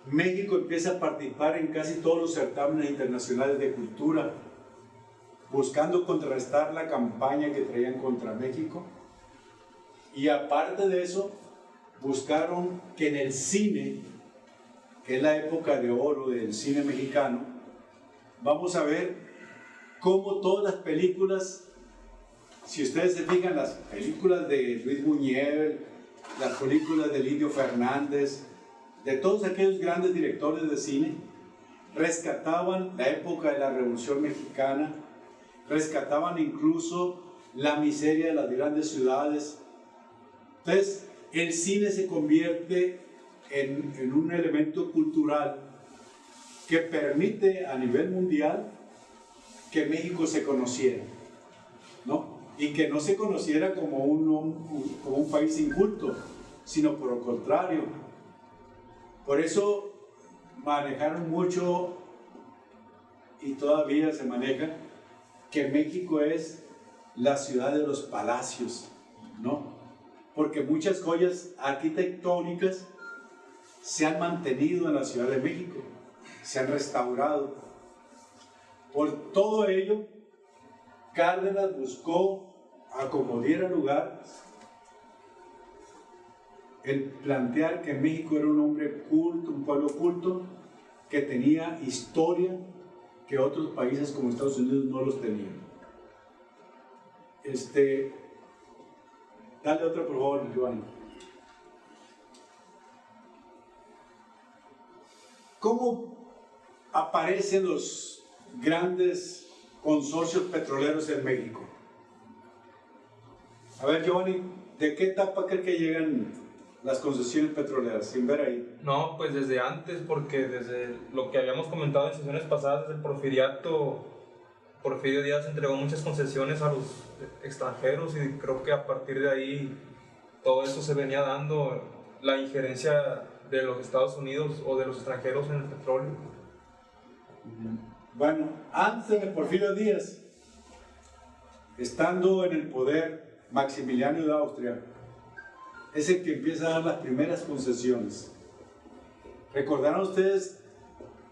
México empieza a participar en casi todos los certámenes internacionales de cultura, buscando contrarrestar la campaña que traían contra México. Y aparte de eso, buscaron que en el cine, que es la época de oro del cine mexicano, vamos a ver cómo todas las películas, si ustedes se fijan, las películas de Luis Buñuel, las películas de Lidio Fernández, de todos aquellos grandes directores de cine, rescataban la época de la Revolución Mexicana, rescataban incluso la miseria de las grandes ciudades. Entonces, el cine se convierte en un elemento cultural que permite a nivel mundial que México se conociera, ¿no? Y que no se conociera como un país inculto, sino por lo contrario. Por eso manejaron mucho, y todavía se maneja, que México es la ciudad de los palacios, ¿no? Porque muchas joyas arquitectónicas se han mantenido en la Ciudad de México, se han restaurado. Por todo ello, Cárdenas buscó, a como diera lugar, el plantear que México era un hombre culto, un pueblo culto, que tenía historia que otros países como Estados Unidos no los tenían. Dale otra por favor, Giovanni. ¿Cómo aparecen los grandes consorcios petroleros en México? A ver, Giovanni, ¿de qué etapa cree que llegan las concesiones petroleras? Sin ver ahí. No, pues desde antes, porque desde lo que habíamos comentado en sesiones pasadas, desde el porfiriato, Porfirio Díaz entregó muchas concesiones a los extranjeros y creo que a partir de ahí todo eso se venía dando, la injerencia de los Estados Unidos o de los extranjeros en el petróleo. Bueno, antes de Porfirio Díaz, estando en el poder Maximiliano de Austria, es el que empieza a dar las primeras concesiones. Recordarán ustedes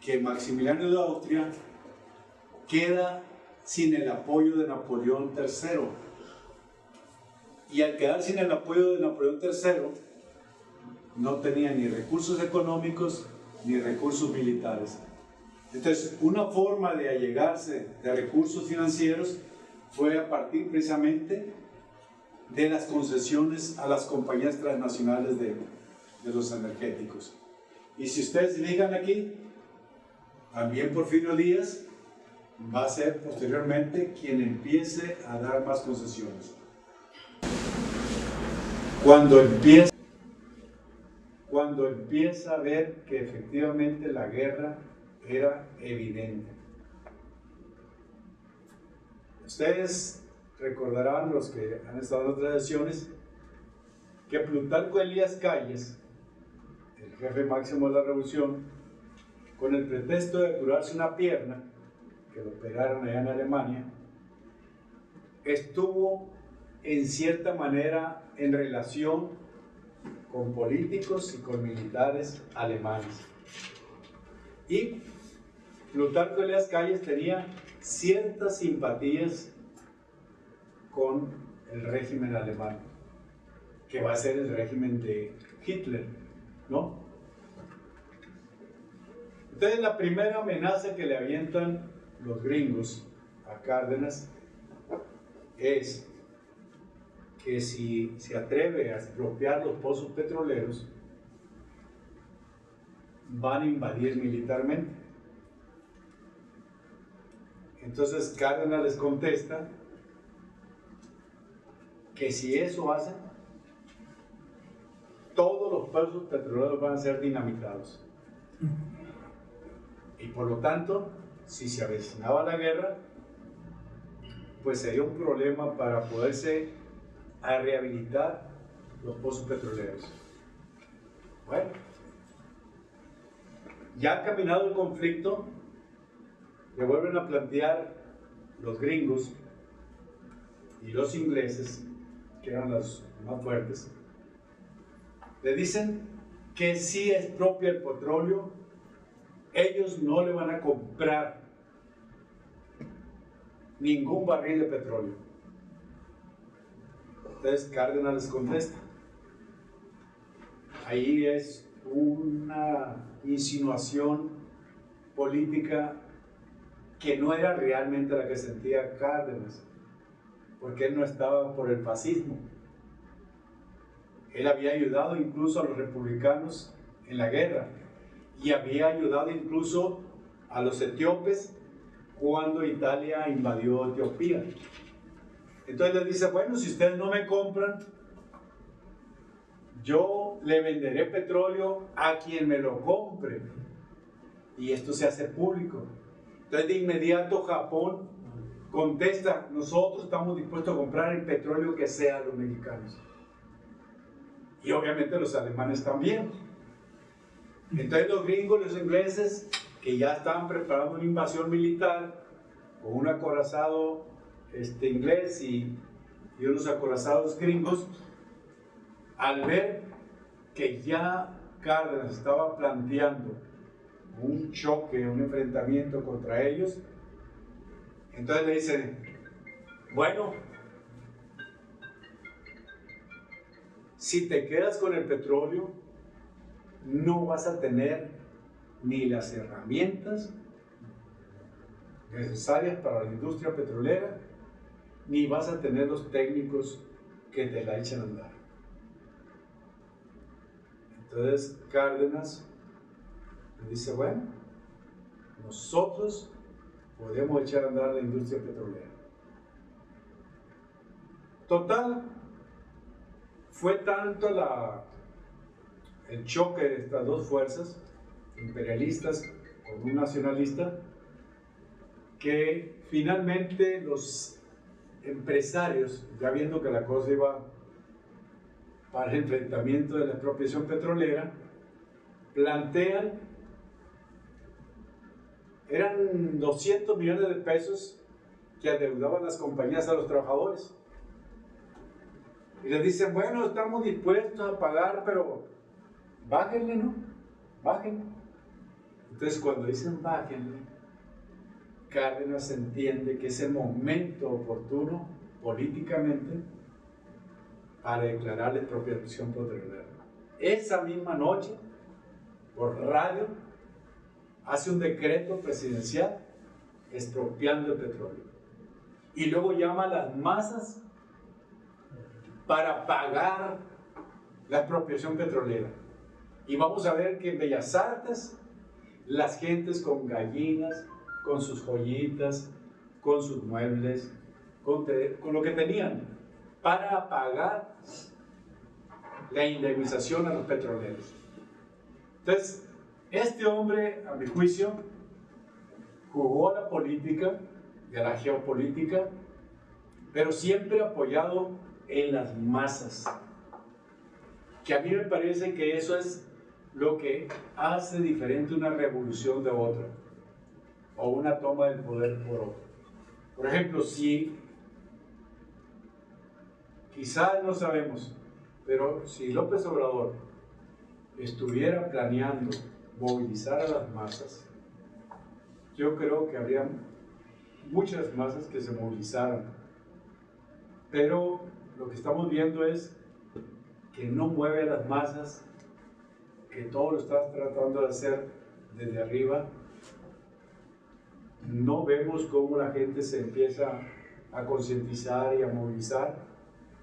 que Maximiliano de Austria queda sin el apoyo de Napoleón III. Y al quedar sin el apoyo de Napoleón III, no tenía ni recursos económicos ni recursos militares. Entonces, una forma de allegarse de recursos financieros fue a partir precisamente de las concesiones a las compañías transnacionales de los energéticos. Y si ustedes se fijan aquí, también Porfirio Díaz va a ser posteriormente quien empiece a dar más concesiones. Cuando empieza a ver que efectivamente la guerra era evidente. Ustedes recordarán, los que han estado en otras sesiones, que Plutarco Elías Calles, el jefe máximo de la revolución, con el pretexto de curarse una pierna, que lo operaron allá en Alemania, estuvo en cierta manera en relación con políticos y con militares alemanes. Y Plutarco Elías Calles tenía ciertas simpatías con el régimen alemán, que va a ser el régimen de Hitler, ¿no? Entonces la primera amenaza que le avientan los gringos a Cárdenas es que si se atreve a expropiar los pozos petroleros, van a invadir militarmente. Entonces Cárdenas les contesta que si eso hacen, todos los pozos petroleros van a ser dinamitados. Y por lo tanto, si se avecinaba la guerra, pues sería un problema para poderse a rehabilitar los pozos petroleros. Bueno, ya caminado el conflicto, le vuelven a plantear los gringos y los ingleses, que eran los más fuertes, le dicen que si expropia el petróleo, ellos no le van a comprar ningún barril de petróleo. Entonces Cárdenas les contesta. Ahí es una insinuación política que no era realmente la que sentía Cárdenas, porque él no estaba por el fascismo. Él había ayudado incluso a los republicanos en la guerra y había ayudado incluso a los etíopes cuando Italia invadió Etiopía. Entonces les dice, bueno, si ustedes no me compran, yo le venderé petróleo a quien me lo compre. Y esto se hace público. Entonces de inmediato Japón contesta, nosotros estamos dispuestos a comprar el petróleo que sea los mexicanos. Y obviamente los alemanes también. Entonces los gringos, los ingleses, que ya estaban preparando una invasión militar con un acorazado inglés y unos acorazados gringos, al ver que ya Cárdenas estaba planteando un choque, un enfrentamiento contra ellos, entonces le dicen, bueno, si te quedas con el petróleo, no vas a tener ni las herramientas necesarias para la industria petrolera, ni vas a tener los técnicos que te la echen a andar. Entonces Cárdenas le dice, bueno, nosotros podemos echar a andar la industria petrolera. Total, fue tanto el choque de estas dos fuerzas, imperialistas con un nacionalista, que finalmente los empresarios, ya viendo que la cosa iba para el enfrentamiento de la expropiación petrolera, plantean, eran 200 millones de pesos que adeudaban las compañías a los trabajadores. Y les dicen, bueno, estamos dispuestos a pagar, pero bájenle, ¿no? Bájenle. Entonces cuando dicen bájenle, Cárdenas entiende que es el momento oportuno políticamente para declarar la expropiación petrolera. Esa misma noche, por radio, hace un decreto presidencial expropiando el petróleo. Y luego llama a las masas para pagar la expropiación petrolera. Y vamos a ver que en Bellas Artes, las gentes con gallinas, con sus joyitas, con sus muebles, con lo que tenían, para pagar la indemnización a los petroleros. Entonces, este hombre, a mi juicio, jugó a la política y a la geopolítica, pero siempre apoyado en las masas. Que a mí me parece que eso es lo que hace diferente una revolución de otra, o una toma del poder por otra. Por ejemplo, si quizás no sabemos, pero si López Obrador estuviera planeando movilizar a las masas, yo creo que habría muchas masas que se movilizaran. Pero lo que estamos viendo es que no mueve a las masas, que todo lo estás tratando de hacer desde arriba. No vemos cómo la gente se empieza a concientizar y a movilizar.